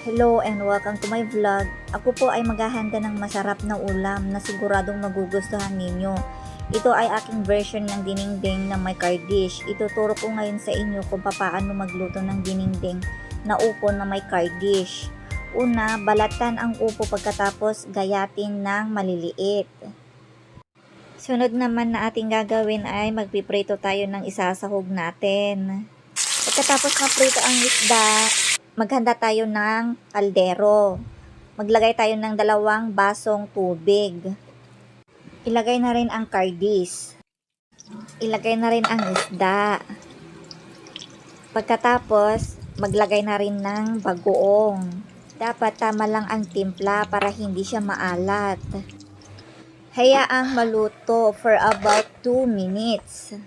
Hello and welcome to my vlog. Ako po ay maghahanda ng masarap na ulam na siguradong magugustuhan ninyo. Ito ay aking version ng dinengdeng na may card dish. Ituturo ko ngayon sa inyo kung paano magluto ng dinengdeng na upo na may card dish. Una, balatan ang upo pagkatapos gayatin ng maliliit. Sunod naman na ating gagawin ay magpiprito tayo ng isasahog natin. Pagkatapos maprito ang isda, maghanda tayo ng kaldero. Maglagay tayo ng 2 basong tubig. Ilagay na rin ang kardis. Ilagay na rin ang isda. Pagkatapos, maglagay na rin ng bagoong. Dapat tama lang ang timpla para hindi siya maalat. Hayaang maluto for about 2 minutes.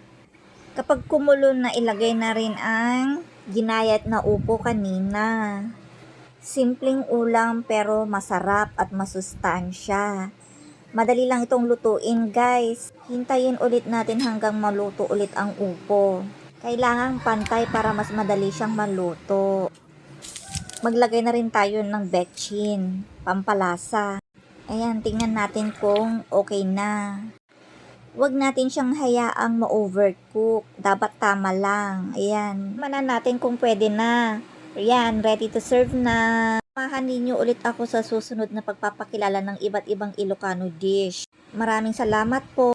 Kapag kumulo na, ilagay na rin ang ginayat na upo kanina. Simpleng ulam pero masarap at masustansya. Madali lang itong lutuin, guys. Hintayin ulit natin hanggang maluto ulit ang upo. Kailangang pantay para mas madali siyang maluto. Maglagay na rin tayo ng betchin, pampalasa. Ayan, tingnan natin kung okay na. Huwag natin siyang hayaang ma-overcook. Dapat tama lang. Ayan. Manan natin kung pwede na. Ayan, ready to serve na. Samahan ninyo ulit ako sa susunod na pagpapakilala ng iba't ibang Ilocano dish. Maraming salamat po.